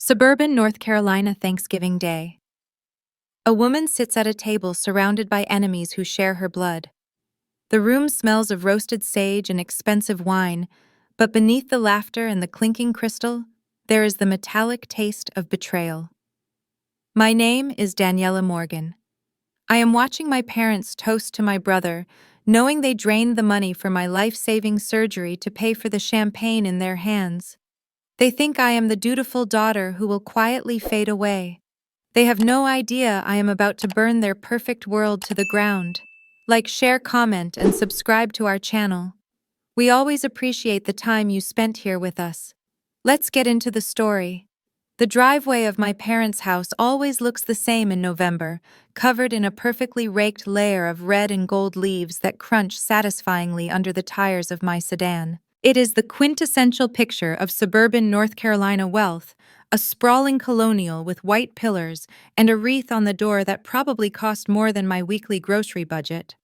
Suburban North Carolina Thanksgiving Day. A woman sits at a table surrounded by enemies who share her blood. The room smells of roasted sage and expensive wine, but beneath the laughter and the clinking crystal, there is the metallic taste of betrayal. My name is Daniella Morgan. I am watching my parents toast to my brother, knowing they drained the money for my life-saving surgery to pay for the champagne in their hands. They think I am the dutiful daughter who will quietly fade away. They have no idea I am about to burn their perfect world to the ground. Like, share, comment, and subscribe to our channel. We always appreciate the time you spent here with us. Let's get into the story. The driveway of my parents' house always looks the same in November, covered in a perfectly raked layer of red and gold leaves that crunch satisfyingly under the tires of my sedan. It is the quintessential picture of suburban North Carolina wealth, a sprawling colonial with white pillars and a wreath on the door that probably cost more than my weekly grocery budget.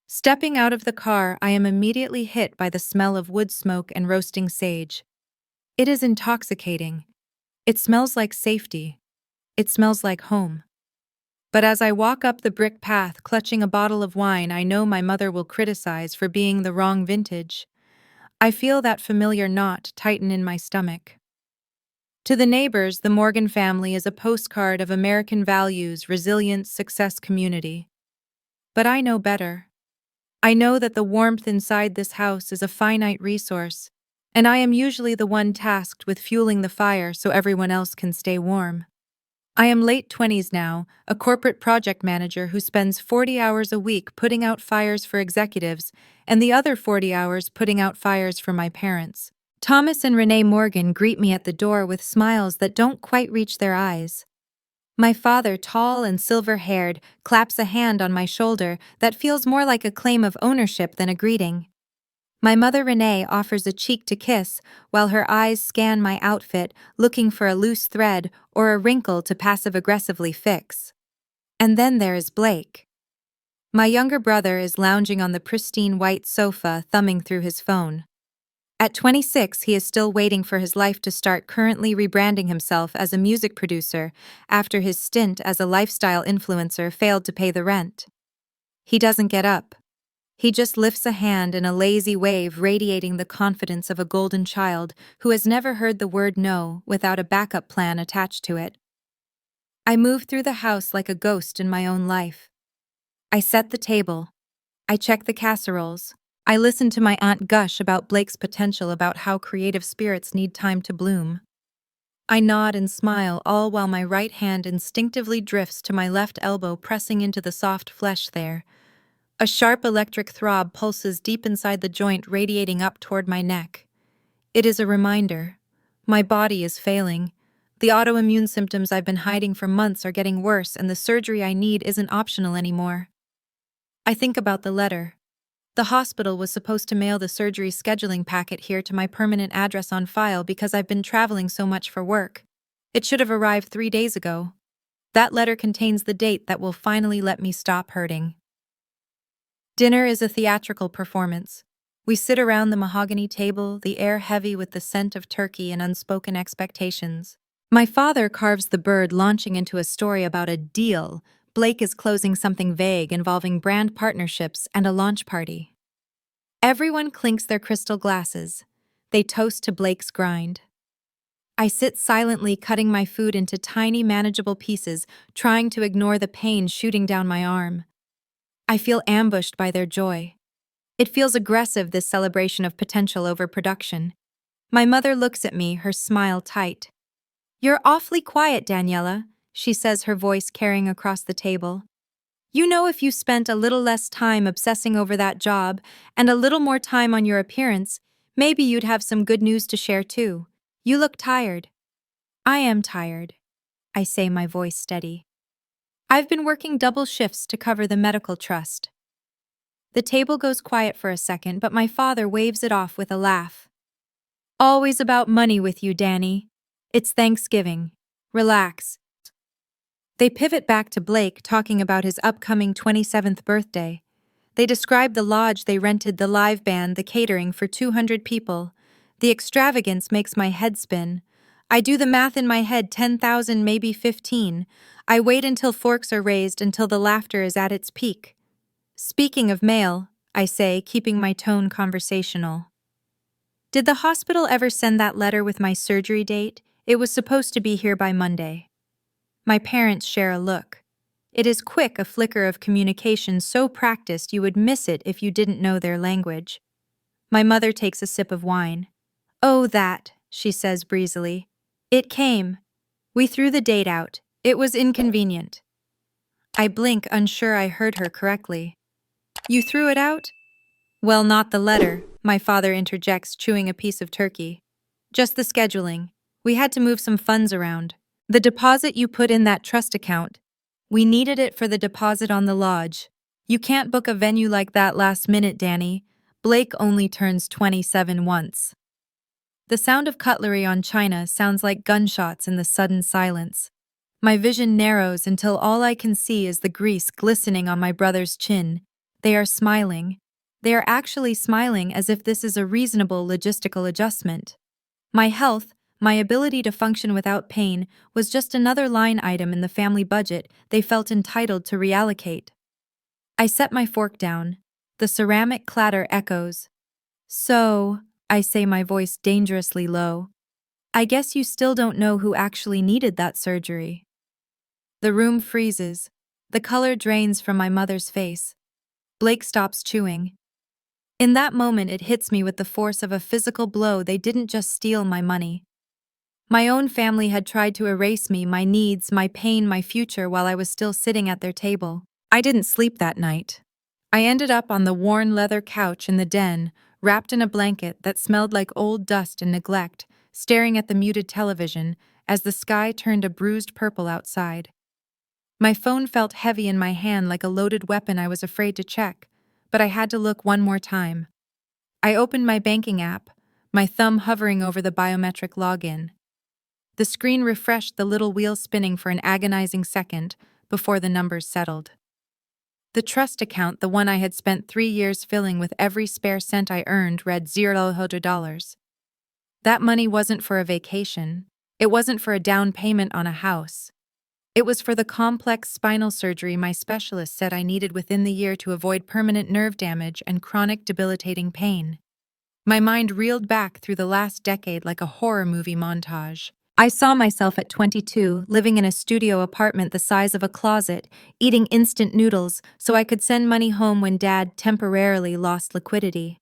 Stepping out of the car, I am immediately hit by the smell of wood smoke and roasting sage. It is intoxicating. It smells like safety. It smells like home. But as I walk up the brick path clutching a bottle of wine I know my mother will criticize for being the wrong vintage, I feel that familiar knot tighten in my stomach. To the neighbors, the Morgan family is a postcard of American values, resilience, success, community. But I know better. I know that the warmth inside this house is a finite resource, and I am usually the one tasked with fueling the fire so everyone else can stay warm. I am late 20s now, a corporate project manager who spends 40 hours a week putting out fires for executives and the other 40 hours putting out fires for my parents. Thomas and Renee Morgan greet me at the door with smiles that don't quite reach their eyes. My father, tall and silver-haired, claps a hand on my shoulder that feels more like a claim of ownership than a greeting. My mother Renee offers a cheek to kiss while her eyes scan my outfit, looking for a loose thread or a wrinkle to passive-aggressively fix. And then there is Blake. My younger brother is lounging on the pristine white sofa, thumbing through his phone. At 26, he is still waiting for his life to start, currently rebranding himself as a music producer after his stint as a lifestyle influencer failed to pay the rent. He doesn't get up. He just lifts a hand in a lazy wave, radiating the confidence of a golden child who has never heard the word no without a backup plan attached to it. I move through the house like a ghost in my own life. I set the table. I check the casseroles. I listen to my aunt gush about Blake's potential, about how creative spirits need time to bloom. I nod and smile, all while my right hand instinctively drifts to my left elbow, pressing into the soft flesh there. A sharp electric throb pulses deep inside the joint, radiating up toward my neck. It is a reminder. My body is failing. The autoimmune symptoms I've been hiding for months are getting worse, and the surgery I need isn't optional anymore. I think about the letter. The hospital was supposed to mail the surgery scheduling packet here to my permanent address on file because I've been traveling so much for work. It should have arrived 3 days ago. That letter contains the date that will finally let me stop hurting. Dinner is a theatrical performance. We sit around the mahogany table, the air heavy with the scent of turkey and unspoken expectations. My father carves the bird, launching into a story about a deal. Blake is closing something vague involving brand partnerships and a launch party. Everyone clinks their crystal glasses. They toast to Blake's grind. I sit silently, cutting my food into tiny, manageable pieces, trying to ignore the pain shooting down my arm. I feel ambushed by their joy. It feels aggressive, this celebration of potential over production. My mother looks at me, her smile tight. "You're awfully quiet, Daniella," she says, her voice carrying across the table. "You know, if you spent a little less time obsessing over that job and a little more time on your appearance, maybe you'd have some good news to share too. You look tired." "I am tired," I say, my voice steady. "I've been working double shifts to cover the medical trust." The table goes quiet for a second, but my father waves it off with a laugh. "Always about money with you, Danny. It's Thanksgiving. Relax." They pivot back to Blake, talking about his upcoming 27th birthday. They describe the lodge they rented, the live band, the catering for 200 people. The extravagance makes my head spin. I do the math in my head 10,000, maybe 15. I wait until forks are raised until the laughter is at its peak. Speaking of mail, I say, keeping my tone conversational. Did the hospital ever send that letter with my surgery date? It was supposed to be here by Monday. My parents share a look. It is quick, a flicker of communication so practiced you would miss it if you didn't know their language. My mother takes a sip of wine. Oh, that, she says breezily. It came. We threw the date out. It was inconvenient. I blink, unsure I heard her correctly. You threw it out? Well, not the letter, my father interjects, chewing a piece of turkey. Just the scheduling. We had to move some funds around. The deposit you put in that trust account. We needed it for the deposit on the lodge. You can't book a venue like that last minute, Danny. Blake only turns 27 once. The sound of cutlery on china sounds like gunshots in the sudden silence. My vision narrows until all I can see is the grease glistening on my brother's chin. They are smiling. They are actually smiling, as if this is a reasonable logistical adjustment. My health, my ability to function without pain, was just another line item in the family budget they felt entitled to reallocate. I set my fork down. The ceramic clatter echoes. So, I say, my voice dangerously low, I guess you still don't know who actually needed that surgery. The room freezes. The color drains from my mother's face. Blake stops chewing. In that moment, it hits me with the force of a physical blow. They didn't just steal my money. My own family had tried to erase me, my needs, my pain, my future while I was still sitting at their table. I didn't sleep that night. I ended up on the worn leather couch in the den, wrapped in a blanket that smelled like old dust and neglect, staring at the muted television as the sky turned a bruised purple outside. My phone felt heavy in my hand like a loaded weapon I was afraid to check, but I had to look one more time. I opened my banking app, my thumb hovering over the biometric login. The screen refreshed, the little wheel spinning for an agonizing second before the numbers settled. The trust account, the one I had spent 3 years filling with every spare cent I earned, read $0. That money wasn't for a vacation. It wasn't for a down payment on a house. It was for the complex spinal surgery my specialist said I needed within the year to avoid permanent nerve damage and chronic debilitating pain. My mind reeled back through the last decade like a horror movie montage. I saw myself at 22, living in a studio apartment the size of a closet, eating instant noodles so I could send money home when Dad temporarily lost liquidity.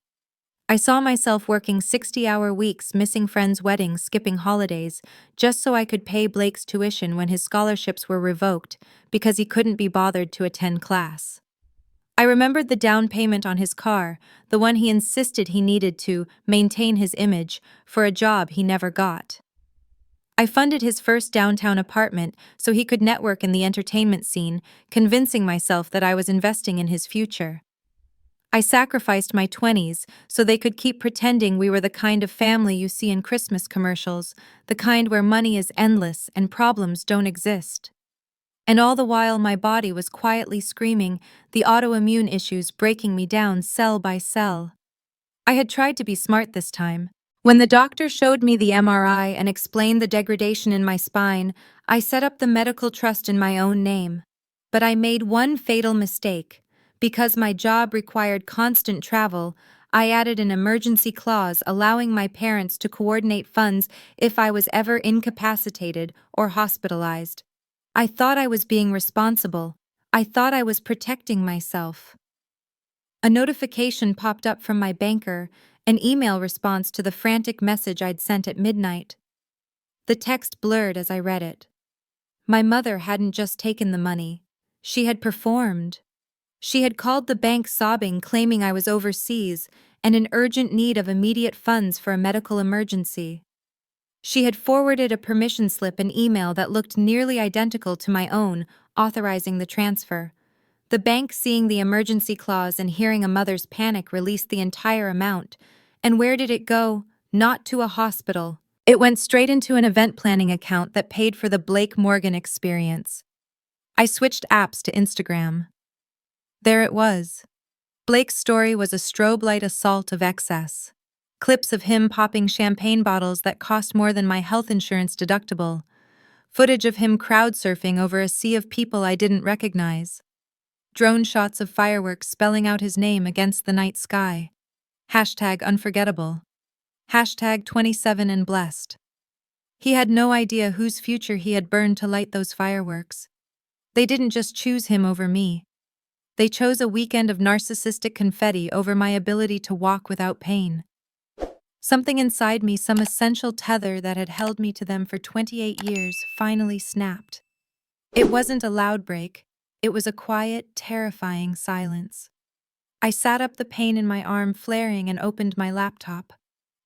I saw myself working 60-hour weeks, missing friends' weddings, skipping holidays, just so I could pay Blake's tuition when his scholarships were revoked because he couldn't be bothered to attend class. I remembered the down payment on his car, the one he insisted he needed to maintain his image for a job he never got. I funded his first downtown apartment so he could network in the entertainment scene, convincing myself that I was investing in his future. I sacrificed my 20s so they could keep pretending we were the kind of family you see in Christmas commercials, the kind where money is endless and problems don't exist. And all the while my body was quietly screaming, the autoimmune issues breaking me down cell by cell. I had tried to be smart this time. When the doctor showed me the MRI and explained the degradation in my spine, I set up the medical trust in my own name. But I made one fatal mistake. Because my job required constant travel, I added an emergency clause allowing my parents to coordinate funds if I was ever incapacitated or hospitalized. I thought I was being responsible. I thought I was protecting myself. A notification popped up from my banker, an email response to the frantic message I'd sent at midnight. The text blurred as I read it. My mother hadn't just taken the money. She had performed. She had called the bank sobbing, claiming I was overseas and in urgent need of immediate funds for a medical emergency. She had forwarded a permission slip, an email that looked nearly identical to my own, authorizing the transfer. The bank, seeing the emergency clause and hearing a mother's panic, released the entire amount. And where did it go? Not to a hospital. It went straight into an event planning account that paid for the Blake Morgan experience. I switched apps to Instagram. There it was. Blake's story was a strobe light assault of excess. Clips of him popping champagne bottles that cost more than my health insurance deductible. Footage of him crowd surfing over a sea of people I didn't recognize. Drone shots of fireworks spelling out his name against the night sky. Hashtag unforgettable. Hashtag 27 and blessed. He had no idea whose future he had burned to light those fireworks. They didn't just choose him over me. They chose a weekend of narcissistic confetti over my ability to walk without pain. Something inside me, some essential tether that had held me to them for 28 years, finally snapped. It wasn't a loud break. It was a quiet, terrifying silence. I sat up, the pain in my arm flaring, and opened my laptop.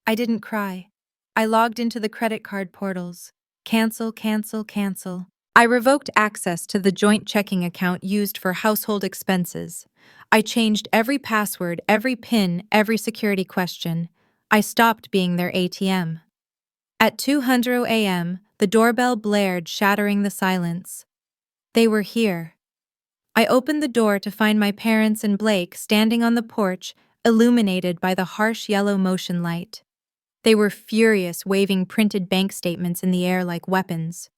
I didn't cry. I logged into the credit card portals. Cancel, cancel, cancel. I revoked access to the joint checking account used for household expenses. I changed every password, every PIN, every security question. I stopped being their ATM. At 2:00 a.m., the doorbell blared, shattering the silence. They were here. I opened the door to find my parents and Blake standing on the porch, illuminated by the harsh yellow motion light. They were furious, waving printed bank statements in the air like weapons.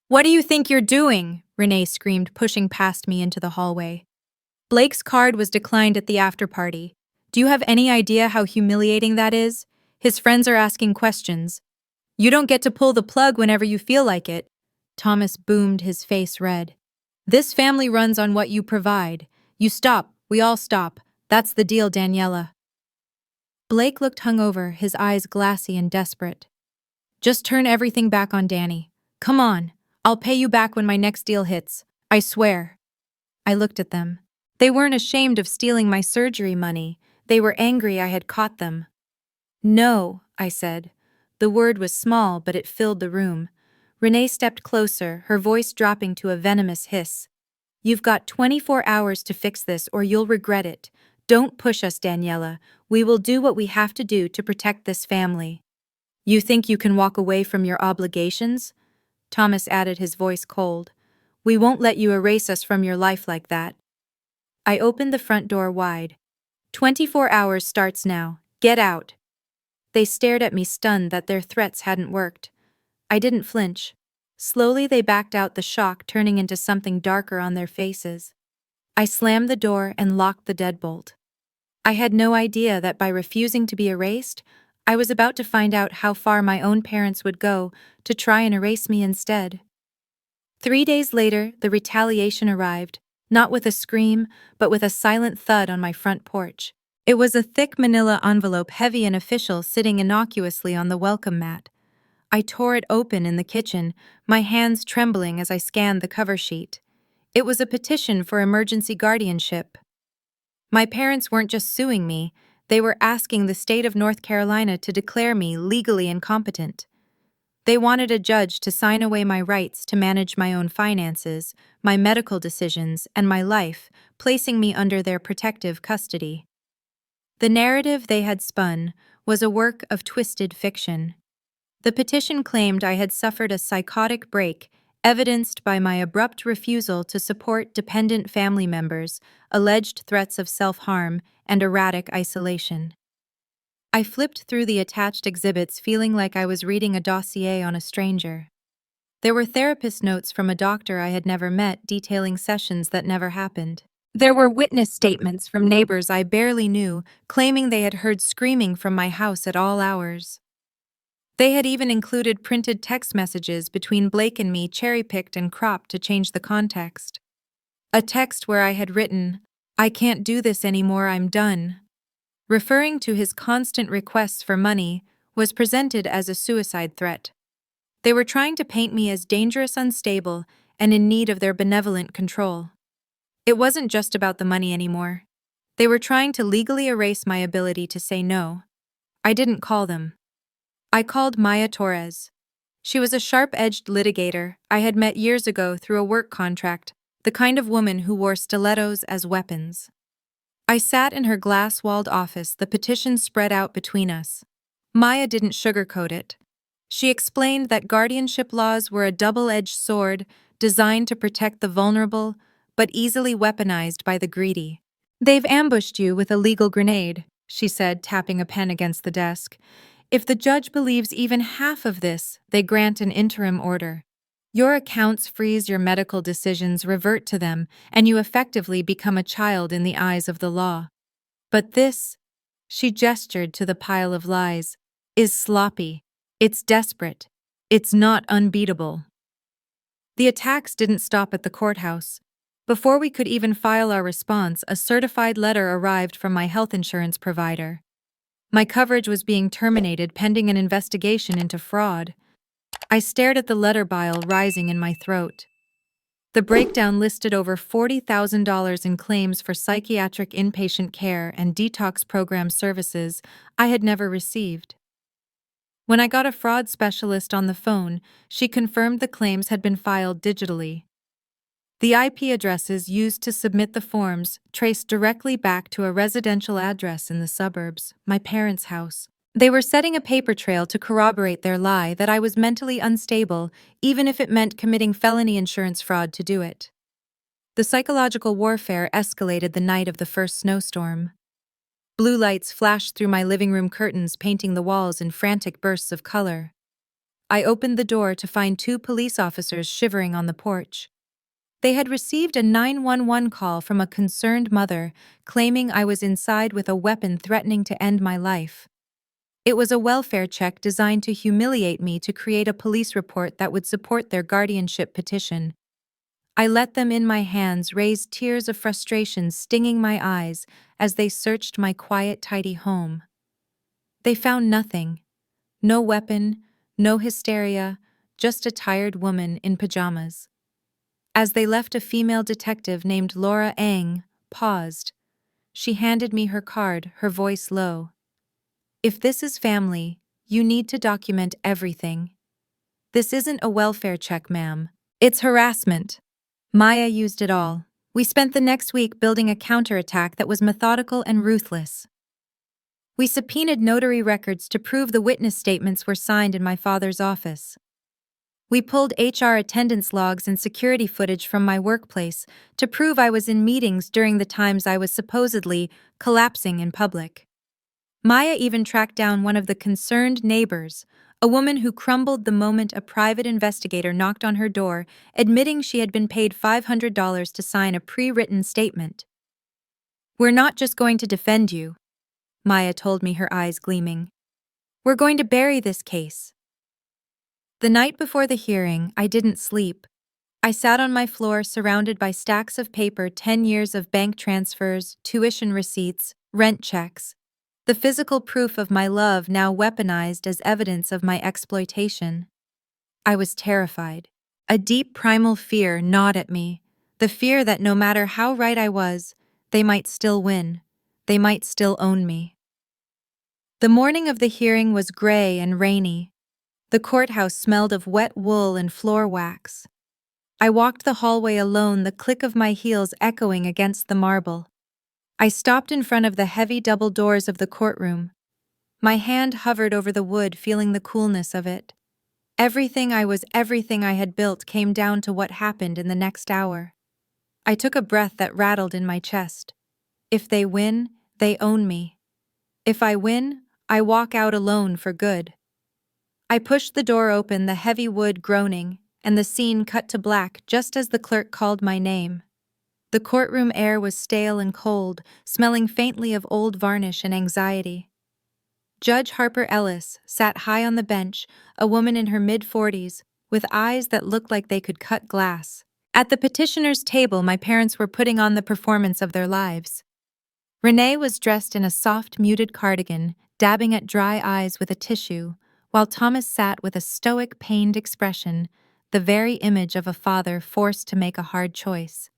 "What do you think you're doing?" Renee screamed, pushing past me into the hallway. "Blake's card was declined at the after-party. Do you have any idea how humiliating that is? His friends are asking questions. You don't get to pull the plug whenever you feel like it." Thomas boomed, his face red. "This family runs on what you provide. You stop, we all stop. That's the deal, Daniella." Blake looked hungover, his eyes glassy and desperate. "Just turn everything back on Danny. Come on, I'll pay you back when my next deal hits. I swear." I looked at them. They weren't ashamed of stealing my surgery money. They were angry I had caught them. "No," I said. The word was small, but it filled the room. Renee stepped closer, her voice dropping to a venomous hiss. "You've got 24 hours to fix this, or you'll regret it. Don't push us, Daniella. We will do what we have to do to protect this family." "You think you can walk away from your obligations?" Thomas added, his voice cold. "We won't let you erase us from your life like that." I opened the front door wide. 24 hours starts now. Get out." They stared at me, stunned that their threats hadn't worked. I didn't flinch. Slowly they backed out, the shock turning into something darker on their faces. I slammed the door and locked the deadbolt. I had no idea that by refusing to be erased, I was about to find out how far my own parents would go to try and erase me instead. 3 days later, the retaliation arrived, not with a scream, but with a silent thud on my front porch. It was a thick manila envelope, heavy and official, sitting innocuously on the welcome mat. I tore it open in the kitchen, my hands trembling as I scanned the cover sheet. It was a petition for emergency guardianship. My parents weren't just suing me, they were asking the state of North Carolina to declare me legally incompetent. They wanted a judge to sign away my rights to manage my own finances, my medical decisions, and my life, placing me under their protective custody. The narrative they had spun was a work of twisted fiction. The petition claimed I had suffered a psychotic break, evidenced by my abrupt refusal to support dependent family members, alleged threats of self-harm, and erratic isolation. I flipped through the attached exhibits, feeling like I was reading a dossier on a stranger. There were therapist notes from a doctor I had never met, detailing sessions that never happened. There were witness statements from neighbors I barely knew, claiming they had heard screaming from my house at all hours. They had even included printed text messages between Blake and me, cherry-picked and cropped to change the context. A text where I had written, "I can't do this anymore, I'm done," referring to his constant requests for money, was presented as a suicide threat. They were trying to paint me as dangerous, unstable, and in need of their benevolent control. It wasn't just about the money anymore. They were trying to legally erase my ability to say no. I didn't call them. I called Maya Torres. She was a sharp-edged litigator I had met years ago through a work contract, the kind of woman who wore stilettos as weapons. I sat in her glass-walled office, the petition spread out between us. Maya didn't sugarcoat it. She explained that guardianship laws were a double-edged sword designed to protect the vulnerable, but easily weaponized by the greedy. "They've ambushed you with a legal grenade," she said, tapping a pen against the desk. "If the judge believes even half of this, they grant an interim order. Your accounts freeze, your medical decisions revert to them, and you effectively become a child in the eyes of the law. But this," she gestured to the pile of lies, "is sloppy. It's desperate. It's not unbeatable." The attacks didn't stop at the courthouse. Before we could even file our response, a certified letter arrived from my health insurance provider. My coverage was being terminated pending an investigation into fraud. I stared at the letter bile rising in my throat. The breakdown listed over $40,000 in claims for psychiatric inpatient care and detox program services I had never received. When I got a fraud specialist on the phone, she confirmed the claims had been filed digitally. The IP addresses used to submit the forms traced directly back to a residential address in the suburbs, my parents' house. They were setting a paper trail to corroborate their lie that I was mentally unstable, even if it meant committing felony insurance fraud to do it. The psychological warfare escalated the night of the first snowstorm. Blue lights flashed through my living room curtains, painting the walls in frantic bursts of color. I opened the door to find two police officers shivering on the porch. They had received a 911 call from a concerned mother, claiming I was inside with a weapon threatening to end my life. It was a welfare check designed to humiliate me to create a police report that would support their guardianship petition. I let them in my hands, raise tears of frustration stinging my eyes as they searched my quiet, tidy home. They found nothing. No weapon, no hysteria, just a tired woman in pajamas. As they left, a female detective named Laura Ang paused. She handed me her card, her voice low. "If this is family, you need to document everything. This isn't a welfare check, ma'am. It's harassment." Maya used it all. We spent the next week building a counterattack that was methodical and ruthless. We subpoenaed notary records to prove the witness statements were signed in my father's office. We pulled HR attendance logs and security footage from my workplace to prove I was in meetings during the times I was supposedly collapsing in public. Maya even tracked down one of the concerned neighbors, a woman who crumbled the moment a private investigator knocked on her door, admitting she had been paid $500 to sign a pre-written statement. "We're not just going to defend you," Maya told me, her eyes gleaming. "We're going to bury this case." The night before the hearing, I didn't sleep. I sat on my floor surrounded by stacks of paper, 10 years of bank transfers, tuition receipts, rent checks. The physical proof of my love now weaponized as evidence of my exploitation. I was terrified. A deep primal fear gnawed at me, the fear that no matter how right I was, they might still win. They might still own me. The morning of the hearing was gray and rainy. The courthouse smelled of wet wool and floor wax. I walked the hallway alone, the click of my heels echoing against the marble. I stopped in front of the heavy double doors of the courtroom. My hand hovered over the wood, feeling the coolness of it. Everything I had built came down to what happened in the next hour. I took a breath that rattled in my chest. If they win, they own me. If I win, I walk out alone for good. I pushed the door open, the heavy wood groaning, and the scene cut to black just as the clerk called my name. The courtroom air was stale and cold, smelling faintly of old varnish and anxiety. Judge Harper Ellis sat high on the bench, a woman in her mid-40s, with eyes that looked like they could cut glass. At the petitioner's table, my parents were putting on the performance of their lives. Renee was dressed in a soft, muted cardigan, dabbing at dry eyes with a tissue, while Thomas sat with a stoic, pained expression, the very image of a father forced to make a hard choice.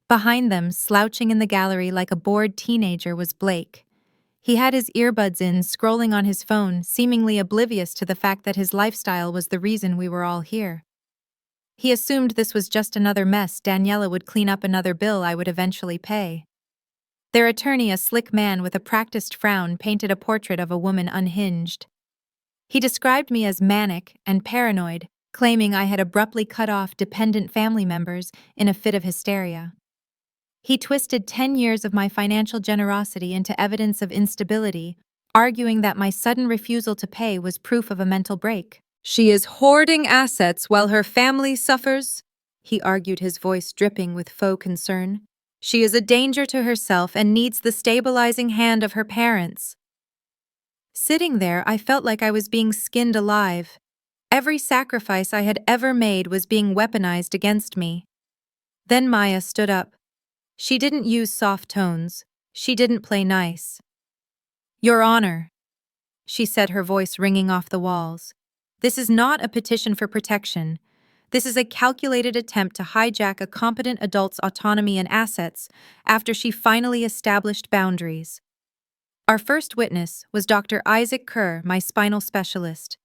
Behind them, slouching in the gallery like a bored teenager, was Blake. He had his earbuds in, scrolling on his phone, seemingly oblivious to the fact that his lifestyle was the reason we were all here. He assumed this was just another mess Daniella would clean up, another bill I would eventually pay. Their attorney, a slick man with a practiced frown, painted a portrait of a woman unhinged. He described me as manic and paranoid, claiming I had abruptly cut off dependent family members in a fit of hysteria. He twisted 10 years of my financial generosity into evidence of instability, arguing that my sudden refusal to pay was proof of a mental break. She is hoarding assets while her family suffers, he argued, his voice dripping with faux concern. She is a danger to herself and needs the stabilizing hand of her parents. Sitting there, I felt like I was being skinned alive. Every sacrifice I had ever made was being weaponized against me. Then Maya stood up. She didn't use soft tones. She didn't play nice. "Your Honor," she said, her voice ringing off the walls. "This is not a petition for protection. This is a calculated attempt to hijack a competent adult's autonomy and assets after she finally established boundaries." Our first witness was Dr. Isaac Kerr, my spinal specialist.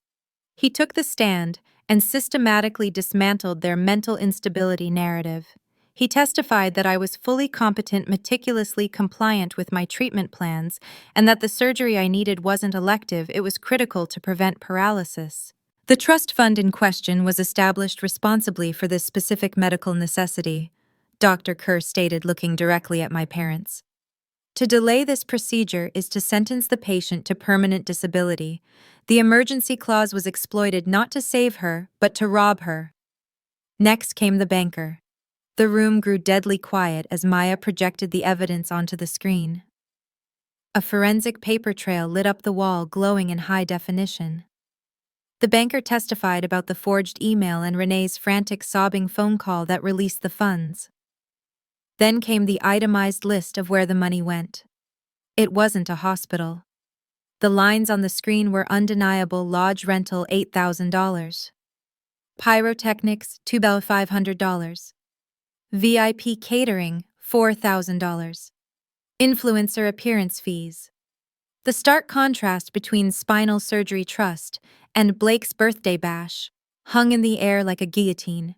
He took the stand and systematically dismantled their mental instability narrative. He testified that I was fully competent, meticulously compliant with my treatment plans, and that the surgery I needed wasn't elective, it was critical to prevent paralysis. The trust fund in question was established responsibly for this specific medical necessity, Dr. Kerr stated, looking directly at my parents. To delay this procedure is to sentence the patient to permanent disability. The emergency clause was exploited not to save her, but to rob her. Next came the banker. The room grew deadly quiet as Maya projected the evidence onto the screen. A forensic paper trail lit up the wall, glowing in high definition. The banker testified about the forged email and Renee's frantic, sobbing phone call that released the funds. Then came the itemized list of where the money went. It wasn't a hospital. The lines on the screen were undeniable: lodge rental $8,000, pyrotechnics $2,500, VIP catering $4,000, influencer appearance fees. The stark contrast between Spinal Surgery Trust and Blake's birthday bash hung in the air like a guillotine.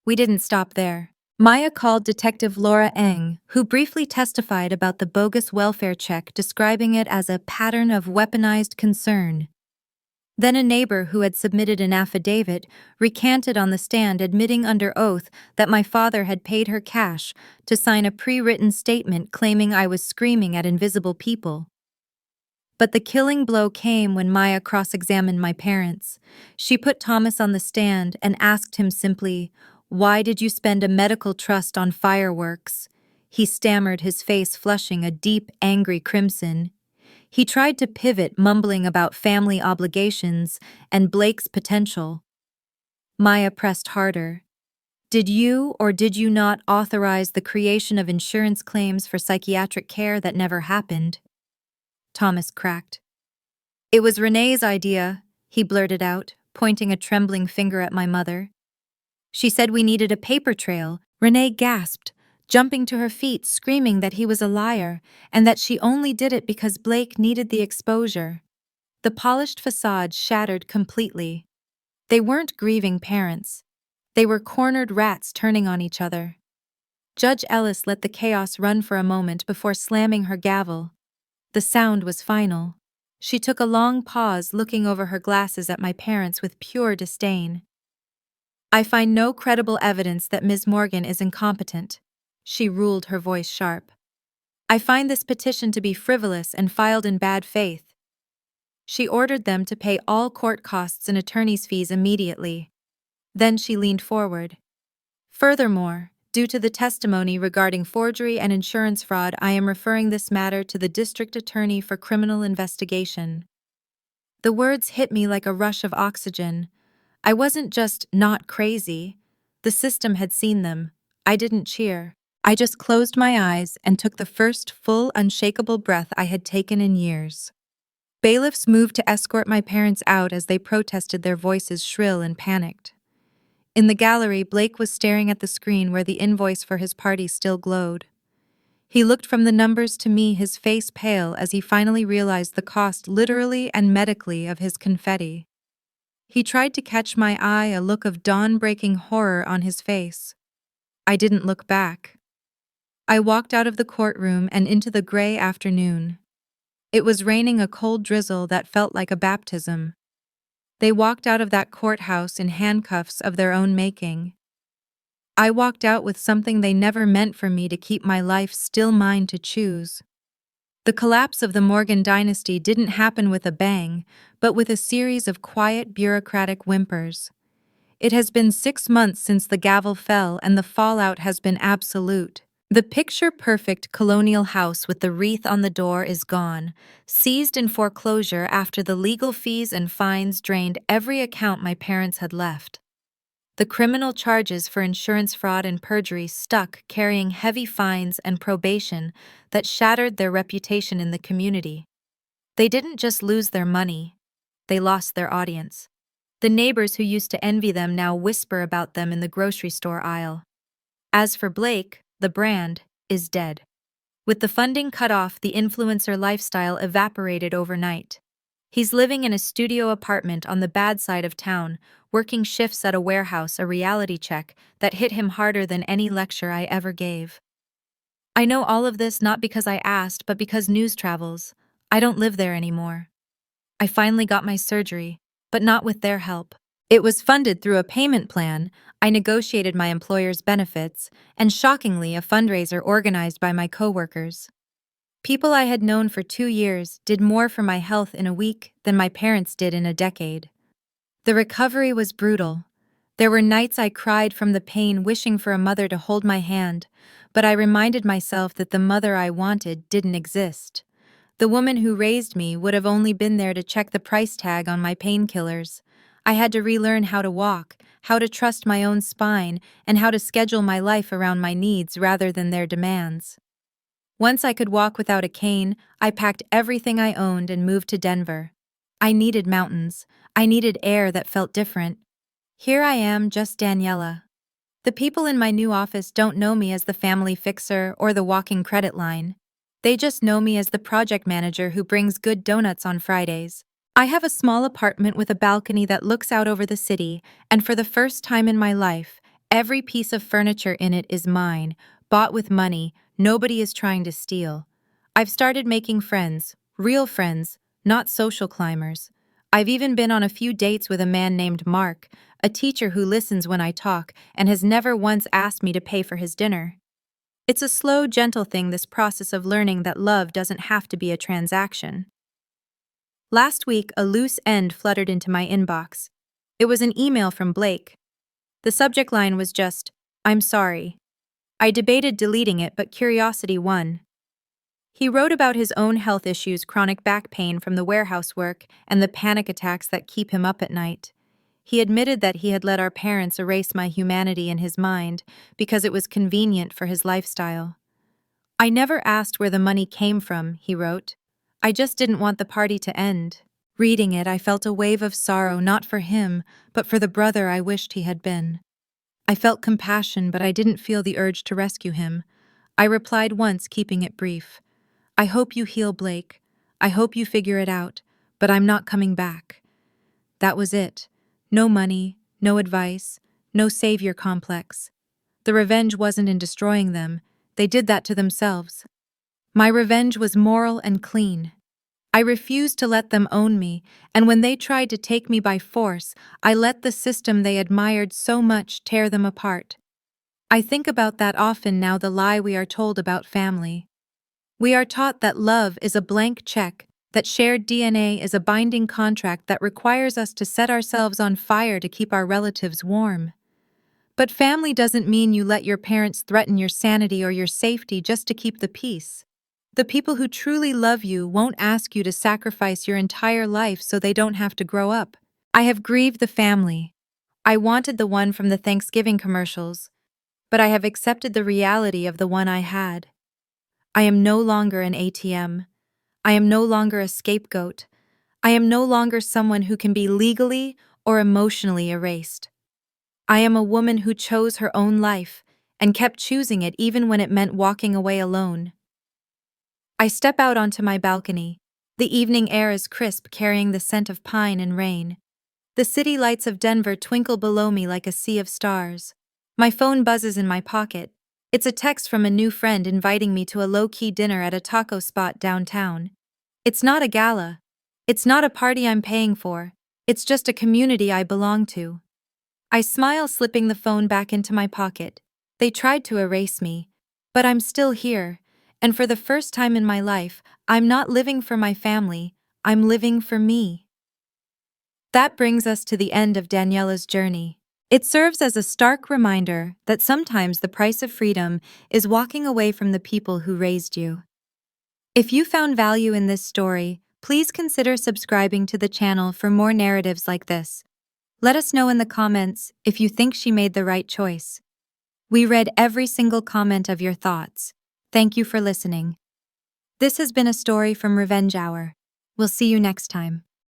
We didn't stop there. Maya called Detective Laura Eng, who briefly testified about the bogus welfare check, describing it as a pattern of weaponized concern. Then a neighbor who had submitted an affidavit recanted on the stand, admitting under oath that my father had paid her cash to sign a pre-written statement claiming I was screaming at invisible people. But the killing blow came when Maya cross-examined my parents. She put Thomas on the stand and asked him simply, "Why did you spend a medical trust on fireworks?" He stammered, his face flushing a deep, angry crimson. He tried to pivot, mumbling about family obligations and Blake's potential. Maya pressed harder. "Did you or did you not authorize the creation of insurance claims for psychiatric care that never happened?" Thomas cracked. "It was Renee's idea," he blurted out, pointing a trembling finger at my mother. "She said we needed a paper trail." Renee gasped, jumping to her feet, screaming that he was a liar and that she only did it because Blake needed the exposure. The polished facade shattered completely. They weren't grieving parents. They were cornered rats turning on each other. Judge Ellis let the chaos run for a moment before slamming her gavel. The sound was final. She took a long pause, looking over her glasses at my parents with pure disdain. "I find no credible evidence that Ms. Morgan is incompetent," she ruled, her voice sharp. "I find this petition to be frivolous and filed in bad faith." She ordered them to pay all court costs and attorney's fees immediately. Then she leaned forward. "Furthermore, due to the testimony regarding forgery and insurance fraud, I am referring this matter to the district attorney for criminal investigation." The words hit me like a rush of oxygen. I wasn't just not crazy. The system had seen them. I didn't cheer. I just closed my eyes and took the first full, unshakable breath I had taken in years. Bailiffs moved to escort my parents out as they protested, their voices shrill and panicked. In the gallery, Blake was staring at the screen where the invoice for his party still glowed. He looked from the numbers to me, his face pale, as he finally realized the cost, literally and medically, of his confetti. He tried to catch my eye, a look of dawn-breaking horror on his face. I didn't look back. I walked out of the courtroom and into the gray afternoon. It was raining, a cold drizzle that felt like a baptism. They walked out of that courthouse in handcuffs of their own making. I walked out with something they never meant for me to keep my life still mine to choose. The collapse of the Morgan dynasty didn't happen with a bang, but with a series of quiet bureaucratic whimpers. It has been 6 months since the gavel fell, and the fallout has been absolute. The picture-perfect colonial house with the wreath on the door is gone, seized in foreclosure after the legal fees and fines drained every account my parents had left. The criminal charges for insurance fraud and perjury stuck, carrying heavy fines and probation that shattered their reputation in the community. They didn't just lose their money, they lost their audience. The neighbors who used to envy them now whisper about them in the grocery store aisle. As for Blake, the brand is dead. With the funding cut off, the influencer lifestyle evaporated overnight. He's living in a studio apartment on the bad side of town, working shifts at a warehouse, a reality check that hit him harder than any lecture I ever gave. I know all of this not because I asked, but because news travels. I don't live there anymore. I finally got my surgery, but not with their help. It was funded through a payment plan. I negotiated my employer's benefits, and shockingly, a fundraiser organized by my coworkers. People I had known for 2 years did more for my health in a week than my parents did in a decade. The recovery was brutal. There were nights I cried from the pain, wishing for a mother to hold my hand, but I reminded myself that the mother I wanted didn't exist. The woman who raised me would have only been there to check the price tag on my painkillers. I had to relearn how to walk, how to trust my own spine, and how to schedule my life around my needs rather than their demands. Once I could walk without a cane, I packed everything I owned and moved to Denver. I needed mountains. I needed air that felt different. Here I am, just Daniella. The people in my new office don't know me as the family fixer or the walking credit line. They just know me as the project manager who brings good donuts on Fridays. I have a small apartment with a balcony that looks out over the city, and for the first time in my life, every piece of furniture in it is mine, bought with money. Nobody is trying to steal. I've started making friends, real friends, not social climbers. I've even been on a few dates with a man named Mark, a teacher who listens when I talk and has never once asked me to pay for his dinner. It's a slow, gentle thing, this process of learning that love doesn't have to be a transaction. Last week, a loose end fluttered into my inbox. It was an email from Blake. The subject line was just, "I'm sorry." I debated deleting it, but curiosity won. He wrote about his own health issues, chronic back pain from the warehouse work, and the panic attacks that keep him up at night. He admitted that he had let our parents erase my humanity in his mind because it was convenient for his lifestyle. "I never asked where the money came from," he wrote. "I just didn't want the party to end." Reading it, I felt a wave of sorrow, not for him, but for the brother I wished he had been. I felt compassion, but I didn't feel the urge to rescue him. I replied once, keeping it brief. "I hope you heal, Blake. I hope you figure it out, but I'm not coming back." That was it. No money, no advice, no savior complex. The revenge wasn't in destroying them. They did that to themselves. My revenge was moral and clean. I refused to let them own me, and when they tried to take me by force, I let the system they admired so much tear them apart. I think about that often now, the lie we are told about family. We are taught that love is a blank check, that shared DNA is a binding contract that requires us to set ourselves on fire to keep our relatives warm. But family doesn't mean you let your parents threaten your sanity or your safety just to keep the peace. The people who truly love you won't ask you to sacrifice your entire life so they don't have to grow up. I have grieved the family. I wanted the one from the Thanksgiving commercials, but I have accepted the reality of the one I had. I am no longer an ATM. I am no longer a scapegoat. I am no longer someone who can be legally or emotionally erased. I am a woman who chose her own life and kept choosing it even when it meant walking away alone. I step out onto my balcony. The evening air is crisp, carrying the scent of pine and rain. The city lights of Denver twinkle below me like a sea of stars. My phone buzzes in my pocket. It's a text from a new friend inviting me to a low-key dinner at a taco spot downtown. It's not a gala. It's not a party I'm paying for. It's just a community I belong to. I smile, slipping the phone back into my pocket. They tried to erase me, but I'm still here, and for the first time in my life, I'm not living for my family, I'm living for me. That brings us to the end of Daniella's journey. It serves as a stark reminder that sometimes the price of freedom is walking away from the people who raised you. If you found value in this story, please consider subscribing to the channel for more narratives like this. Let us know in the comments if you think she made the right choice. We read every single comment of your thoughts. Thank you for listening. This has been a story from Revenge Hour. We'll see you next time.